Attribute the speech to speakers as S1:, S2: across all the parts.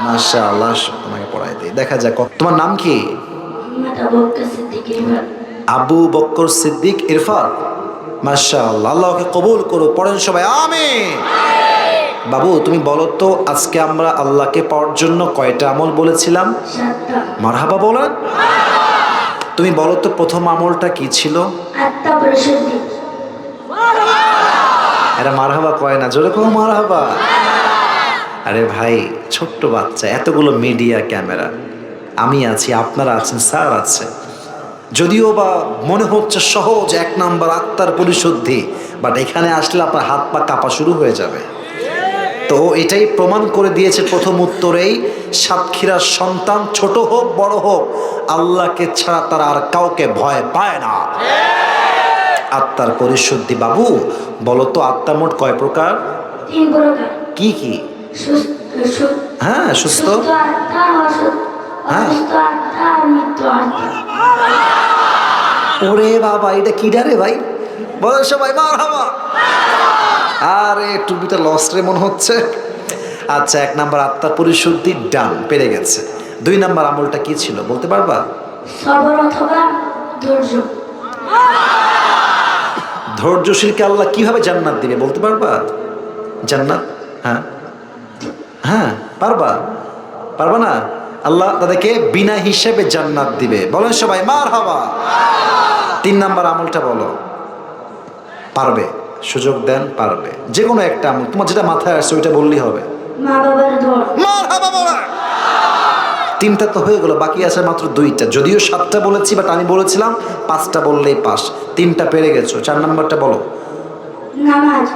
S1: মাশাআল্লাহ, তোমাকে পড়াই দিই, দেখা যাক। তোমার নাম কি? আবু বকর সিদ্দিক ইরফান। মাশাআল্লাহ, আল্লাহকে কবুল করো। পড়েন সবাই আমিন। বাবু তুমি বলো তো, আজকে আমরা আল্লাহকে পাওয়ার জন্য কয়টা আমল বলেছিলাম? মারহাবা বলেন। তুমি বলো তো, প্রথম আমলটা কি ছিল? এরা মারহাবা কয় না, জোরে কও মারহাবা। আরে ভাই, ছোট্ট বাচ্চা, এতগুলো মিডিয়া ক্যামেরা, আমি আছি, আপনারা আছেন, স্যার আছে, যদিও বা মনে হচ্ছে সহজ 1 নাম্বার আত্মার পরিশুদ্ধি, বাট এখানে আসলে আপনার হাত পা কাঁপা শুরু হয়ে যাবে। তো এটাই প্রমাণ করে দিয়েছে প্রথম উত্তরেই, সাতক্ষীরার সন্তান ছোট হোক বড় হোক, আল্লাহকে ছাড়া তারা আর কাউকে ভয় পায় না। আত্মার পরিশুদ্ধি। বাবু বলো তো, আত্মা মোট কয় প্রকার?
S2: 3 প্রকার।
S1: কি কি? হ্যাঁ, সুস্থ, হ্যাঁ। ওরে বাবা, এটা কি রে ভাই? বলেন সবাই মারহাবা। আরে টুপিটা লস্ট রে মনে হচ্ছে। আচ্ছা, 1 নাম্বার আত্মার পরিশুদ্ধি ডান, পেরে গেছে। 2 নাম্বার আমলটা কি ছিল বলতে পারবা?
S2: সবর অথবা ধৈর্য।
S1: ধৈর্যশীলকে আল্লাহ কিভাবে জান্নাত দিবে বলতে পারবা? জান্নাত, হ্যাঁ হ্যাঁ, পারবা? পারবা না? আল্লাহ তাদেরকে বিনা হিসেবে জান্নাত দিবে। বলেন সবাই মারহাবা। 3 নাম্বার আমলটা বলো। পারবে, সুযোগ দেন, পারবে। যে কোনো একটা আমল, তোমার যেটা মাথায় আসছে ওইটা বললেই হবে।
S2: মা বাবার দোয়া।
S1: মারহাবা বলা। 3টা তো হয়ে গেল, বাকি আছে মাত্র 2টা। যদিও 7টা বলেছি, বাট আমি বলেছিলাম 5টা বললেই পাস। 3টা পেরে গেছো। 4 নাম্বারটা বলো।
S2: নামাজ।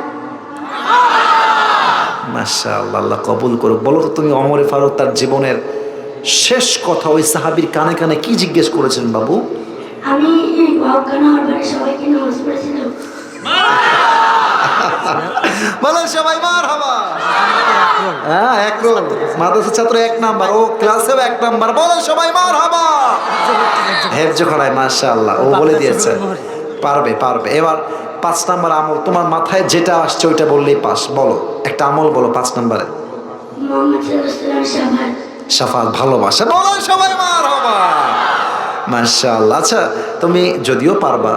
S1: মাশাআল্লাহ, আল্লাহ কবুল করুক। বলো তো, তুমি ওমর ফারুক তার জীবনের শেষ কথা ওই সাহাবীর কানে কানে কি জিজ্ঞেস করেছেন বাবু?
S2: আমি অজ্ঞান হওয়ার পরে সবাইকে নামাজ পড়েছিলাম।
S1: বলো সবাই মারহাবা। হ্যাঁ, 1 রোল মাদ্রাসা ছাত্র 1 নাম্বার, ও ক্লাসেও 1 নাম্বার। বলো সবাই মারহাবা। হেফজ করায়, মাশাআল্লাহ, ও বলে দিয়েছে পারবে পারবে। এবার 5 নাম্বার আমল, তোমার মাথায় যেটা আসছে ওইটা বললেই পাস। বলো একটা আমল বলো 5 নাম্বারে।
S2: মুহাম্মদ সাল্লাল্লাহু আলাইহি ওয়াসাল্লাম
S1: শাফাত, ভালোবাসা। বলো সবাই মারহাবা। মাশাআল্লাহ। আচ্ছা, তুমি যদিও পারবা,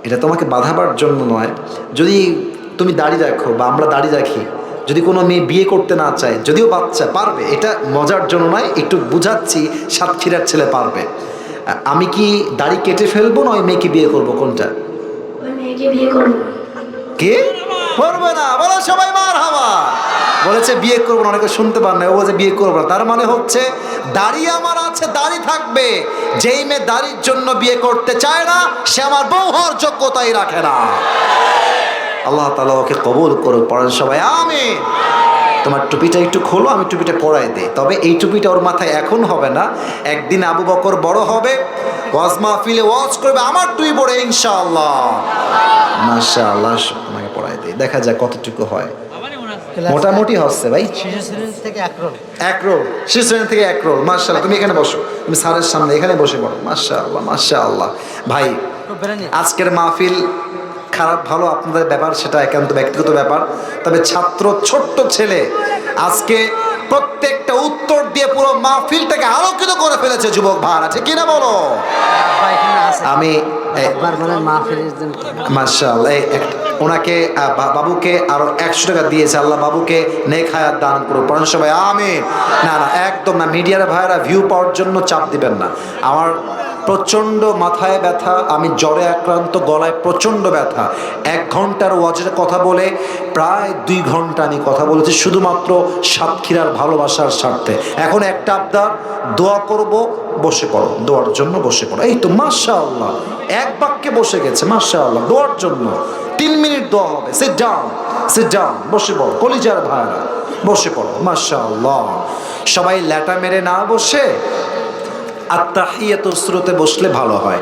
S1: এটা তোমাকে বাধাবার জন্য নয়। যদি তুমি দাড়ি রাখো বা আমরা দাড়ি রাখি, যদি কোনো মেয়ে বিয়ে করতে না চায়, যদিও বাচ্চা, পারবে। এটা মজার জন্য নয়, একটু বুঝাচ্ছি, সাতক্ষীরার ছেলে পারবে। আমি কি দাড়ি কেটে ফেলবো না ওই মেয়েকে বিয়ে করবো, কোনটা?
S2: ওই মেয়েকে বিয়ে করব।
S1: কে করবে না? বলো সবাই মারহাবা। বলেছে বিয়ে করবো না, অনেকে শুনতে পার না, ও বলছে বিয়ে করবো না, তার মানে হচ্ছে দাড়ি আমার আছে, দাড়ি থাকবে। যেই মেয়ে দাড়ির জন্য বিয়ে করতে চায় না, সে আমার বউ হওয়ার যোগ্যতাই রাখে না। আল্লাহ তাআলা ওকে কবুল করুক। পড়েন সবাই আমিন। তোমার টুপিটা একটু খোলো, আমি টুপিটা পরাই দিই। তবে এই টুপিটা ওর মাথায় এখন হবে না, একদিন আবু বকর বড় হবে, ওয়াজ মাহফিলে ওয়াজ করবে, আমার টুপি পরে ইনশাআল্লাহ। মাশাআল্লাহ, তোমাকে পড়াই দিই, দেখা যাক কতটুকু হয়। মোটামুটি হচ্ছে ভাই।
S3: শিশু শ্রেণী থেকে 1 রোল।
S1: 1 রোল, শিশু শ্রেণী থেকে 1 রোল। মাশাআল্লাহ, তুমি এখানে বসো, তুমি স্যারের সামনে এখানে বসে পড়ো। মাশাআল্লাহ মাশাআল্লাহ। ভাই, আজকের মাহফিল খারাপ ভালো আপনাদের ব্যাপার, সেটা একান্ত ব্যক্তিগত ব্যাপার। তবে ছাত্র, ছোট্ট ছেলে আজকে প্রত্যেকটা উত্তর দিয়ে পুরো মাহফিলটাকে আলোকিত করে ফেলেছে। যুবক ভাইরা, ঠিক কিনা বলো? আমি মাশাআল্লাহ ওনাকে বাবুকে আরো 100 টাকা দিয়েছে। আল্লাহ বাবুকে নেক হায়াত দান করুন। পড়েন সবাই আমিন। না না, একদম না। মিডিয়ার ভাইরা ভিউ পাওয়ার জন্য চাপ দিবেন না। আমার প্রচণ্ড মাথায় ব্যথা, আমি জ্বরে আক্রান্ত, গলায় প্রচণ্ড ব্যথা। 1 ঘন্টার ওয়াজের কথা বলে প্রায় 2 ঘন্টা আমি কথা বলেছি, শুধুমাত্র সাতক্ষীরার ভালোবাসার স্বার্থে। এখন একটা আবদার, দোয়া করব, বসে পড়ো, দোয়ার জন্য বসে পড়ো। এই তো মাশাআল্লাহ, 1 বাক্যে বসে গেছে। মাশাআল্লাহ, দোয়ার জন্য 3 মিনিট দোয়া হবে। সিট ডাউন, সিট ডাউন, বসে পড়ো কলিজার ভাইরা, বসে পড়ো। মাশাআল্লাহ, সবাই ল্যাটা মেরে না বসে আত্তাহিয়াতুস সুরতে বসলে ভালো হয়।